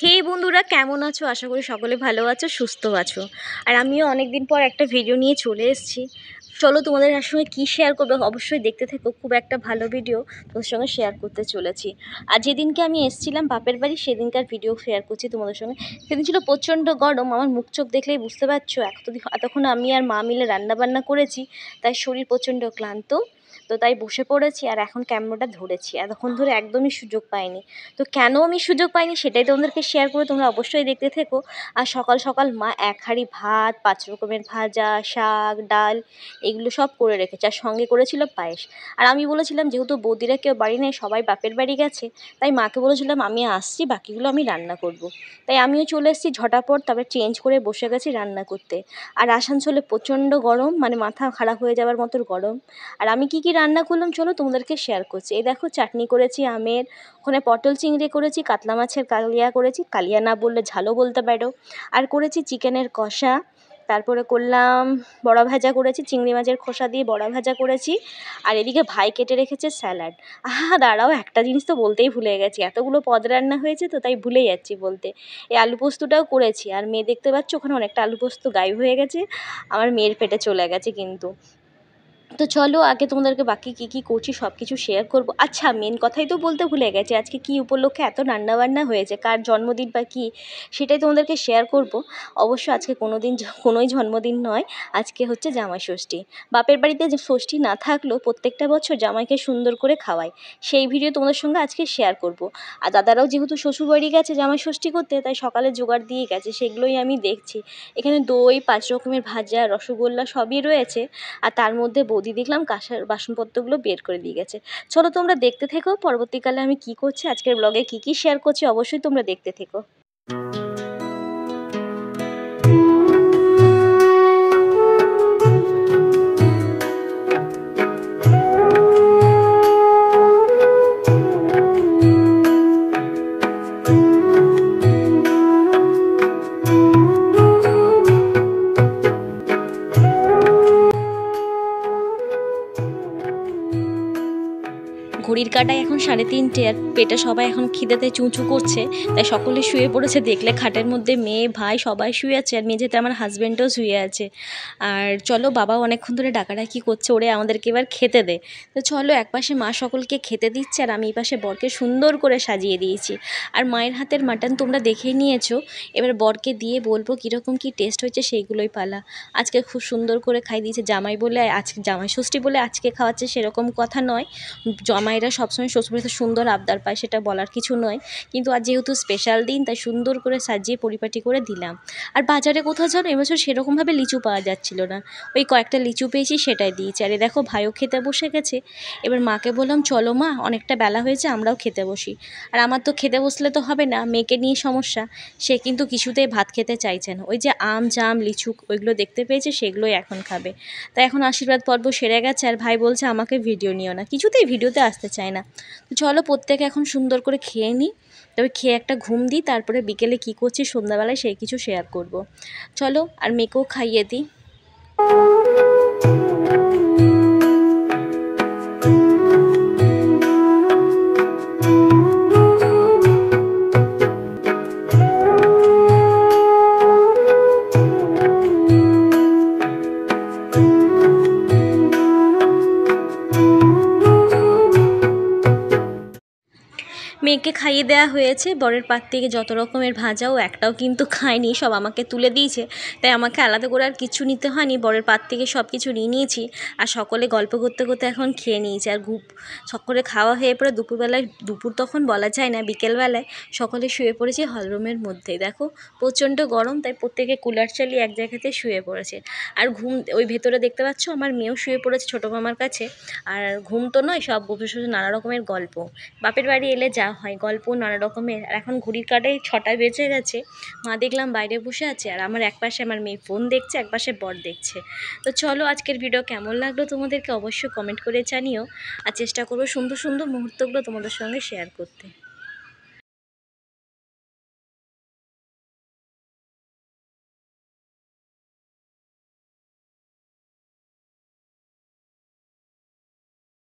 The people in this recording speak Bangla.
হে বন্ধুরা, কেমন আছো? আশা করি সকলে ভালো আছো, সুস্থ আছো। আর আমিও অনেকদিন পর একটা ভিডিও নিয়ে চলে এসেছি। চলো তোমাদের সঙ্গে কী শেয়ার করবো অবশ্যই দেখতে থেকো। খুব একটা ভালো ভিডিও তোমাদের সঙ্গে শেয়ার করতে চলেছি। আর যেদিনকে আমি এসেছিলাম বাপের বাড়ি সেদিনকার ভিডিও শেয়ার করছি তোমাদের সঙ্গে। সেদিন ছিল প্রচণ্ড গরম, আমার মুখ চোখ দেখলেই বুঝতে পারছো। এতক্ষণ আমি আর মা মিলে রান্নাবান্না করেছি, তাই শরীর প্রচণ্ড ক্লান্ত। তো তাই বসে পড়েছি আর এখন ক্যামেরাটা ধরেছি। এতক্ষণ ধরে একদমই সুযোগ পাইনি। তো কেন আমি সুযোগ পাইনি সেটাই তোমাদেরকে শেয়ার করে, তোমরা অবশ্যই দেখতে থেকো। আর সকাল সকাল মা এক হাঁড়ি ভাত, 5 রকমের ভাজা, শাক, ডাল এগুলো সব করে রেখেছে, আর সঙ্গে করেছিল পায়েস। আর আমি বলেছিলাম যেহেতু বৌদিরা কেউ বাড়ি নেই, সবাই বাপের বাড়ি গেছে, তাই মাকে বলেছিলাম আমি আসছি, বাকিগুলো আমি রান্না করব। তাই আমিও চলে এসেছি ঝটাপট, তারপরে চেঞ্জ করে বসে গেছি রান্না করতে। আর আসানসোলে প্রচণ্ড গরম, মানে মাথা খারাপ হয়ে যাওয়ার মতো গরম। আর আমি কি কি রান্না করলাম চলো তোমাদেরকে শেয়ার করছি। এই দেখো, চাটনি করেছি আমের, ওখানে পটল চিংড়ি করেছি, কাতলা মাছের কালিয়া করেছি, কালিয়া না বললে ঝালও বলতে পারো। আর করেছি চিকেনের কষা, তারপরে করলাম বড়া ভাজা করেছি, চিংড়ি মাছের খোসা দিয়ে বড়া ভাজা করেছি। আর এদিকে ভাই কেটে রেখেছে স্যালাড। দাঁড়াও, একটা জিনিস তো বলতেই ভুলে গেছি, এতগুলো পদ রান্না হয়েছে তো তাই ভুলে যাচ্ছি বলতে। এই আলু পোস্তটাও করেছি। আর মেয়ে দেখতে পাচ্ছ ওখানে অনেকটা আলু পোস্ত গায়েব হয়ে গেছে, আমার মেয়ের পেটে চলে গেছে কিন্তু। তো চলো আগে তোমাদেরকে বাকি কী কী করছি সব কিছু শেয়ার করবো। আচ্ছা, মেন কথাই তো বলতে ভুলে গেছি, আজকে কী উপলক্ষে এত রান্নাবান্না হয়েছে, কার জন্মদিন বা কী, সেটাই তোমাদেরকে শেয়ার করব। অবশ্য আজকে কোনোই জন্মদিন নয়, আজকে হচ্ছে জামাই ষষ্ঠী। বাপের বাড়িতে যে ষষ্ঠী না থাকলেও প্রত্যেকটা বছর জামাইকে সুন্দর করে খাওয়ায়, সেই ভিডিও তোমাদের সঙ্গে আজকে শেয়ার করব। আর দাদারাও যেহেতু শ্বশুরবাড়ি গেছে জামাই ষষ্ঠী করতে, তাই সকালে জোগাড় দিয়ে গেছে, সেগুলোই আমি দেখছি। এখানে দই, 5 রকমের ভাজা, রসগোল্লা সবই রয়েছে। আর তার মধ্যে বৌদি দেখলাম কাঁসার বাসনপত্রগুলো বের করে দিয়ে গেছে। চলো তোমরা দেখতে থেকো, পরবর্তীকালে আমি কি করছি, আজকের ব্লগে কি কি শেয়ার করছি অবশ্যই তোমরা দেখতে থেকো। ঘড়ির কাঁটায় এখন 3:30, আর পেটে সবাই এখন খিদেতে চুঁচু করছে, তাই সকলে শুয়ে পড়েছে। দেখলে খাটের মধ্যে মেয়ে ভাই সবাই শুয়ে আছে, আর মেঝেতে আমার হাজব্যান্ডও শুয়ে আছে। আর চলো, বাবাও অনেকক্ষণ ধরে ডাকাডাকি করছে ওরে আমাদেরকে এবার খেতে দে। তো চলো, একপাশে মা সকলকে খেতে দিচ্ছে আর আমি এই পাশে বরকে সুন্দর করে সাজিয়ে দিয়েছি। আর মায়ের হাতের মাটন তোমরা দেখেই নিয়েছো, এবার বরকে দিয়ে বলবো কীরকম কী টেস্ট হয়েছে, সেইগুলোই পালা। আজকে খুব সুন্দর করে খাই দিয়েছে জামাই বলে, আজকে জামাই ষষ্ঠী বলে আজকে খাওয়াচ্ছে সেরকম কথা নয়। জামাইরা সবসময় শ্বশুরবাড়িতে সুন্দর আবদার পায়, সেটা বলার কিছু নয়, কিন্তু আজ যেহেতু স্পেশাল দিন তাই সুন্দর করে সাজিয়ে পরিপাটি করে দিলাম। আর বাজারে কোথাও জানো এবছর সেরকমভাবে লিচু পাওয়া যাচ্ছিল না, ওই কয়েকটা লিচু পেয়েছি সেটাই দিয়েছি। আর দেখো ভাইও খেতে বসে গেছে। এবার মাকে বললাম চলো মা, অনেকটা বেলা হয়েছে, আমরাও খেতে বসি। আর আমার তো খেতে বসলে তো হবে না, মেয়েকে নিয়ে সমস্যা, সে কিন্তু কিছুতেই ভাত খেতে চাইছে না। ওই যে আম জাম লিচু ওইগুলো দেখতে পেয়েছে, সেগুলোই এখন খাবে। তাই এখন আশীর্বাদ পর্ব সেরে গেছে, আর ভাই বলছে আমাকে ভিডিও নিও না, কিছুতেই ভিডিওতে আসতে চায় না। তো চলো প্রত্যেকে এখন সুন্দর করে খেয়ে নিই, তবে খেয়ে একটা ঘুম দিই, তারপরে বিকেলে কী করছি সন্ধ্যাবেলায় সেই কিছু শেয়ার করব। চলো, আর মেয়েকেও খাইয়ে দিই। মেয়েকে খাইয়ে দেওয়া হয়েছে, বরের পাত থেকে যত রকমের ভাজাও একটাও কিন্তু খায়নি, সব আমাকে তুলে দিয়েছে। তাই আমাকে আলাদা করে আর কিছু নিতে হয়নি, বরের পাত থেকে সব কিছু নিয়ে নিয়েছি। আর সকলে গল্প করতে করতে এখন খেয়ে নিয়েছে। আর সকলে খাওয়া হয়ে পরে দুপুরবেলায়, দুপুর তখন বলা যায় না, বিকেলবেলায় সকলে শুয়ে পড়েছে হলরুমের মধ্যে। দেখো প্রচণ্ড গরম, তাই প্রত্যেকে কুলার চালিয়ে এক জায়গাতে শুয়ে পড়েছে। আর ঘুম ওই ভেতরে দেখতে পাচ্ছ আমার মেয়েও শুয়ে পড়েছে ছোটো মামার কাছে। আর ঘুম তো নয়, সব বসে বসে নানা রকমের গল্প, বাপের বাড়ি এলে যা হয় গল্প নানা রকমের। আর এখন ঘড়ির কাঁটায় 6টা বেজে গেছে, মা দেখলাম বাইরে বসে আছে, আর আমার একপাশে আমার মেয়ে ফোন দেখছে, একপাশে বর দেখছে। তো চলো, আজকের ভিডিও কেমন লাগলো তোমাদেরকে অবশ্যই কমেন্ট করে জানিও। আর চেষ্টা করবো সুন্দর সুন্দর মুহূর্তগুলো তোমাদের সঙ্গে শেয়ার করতে।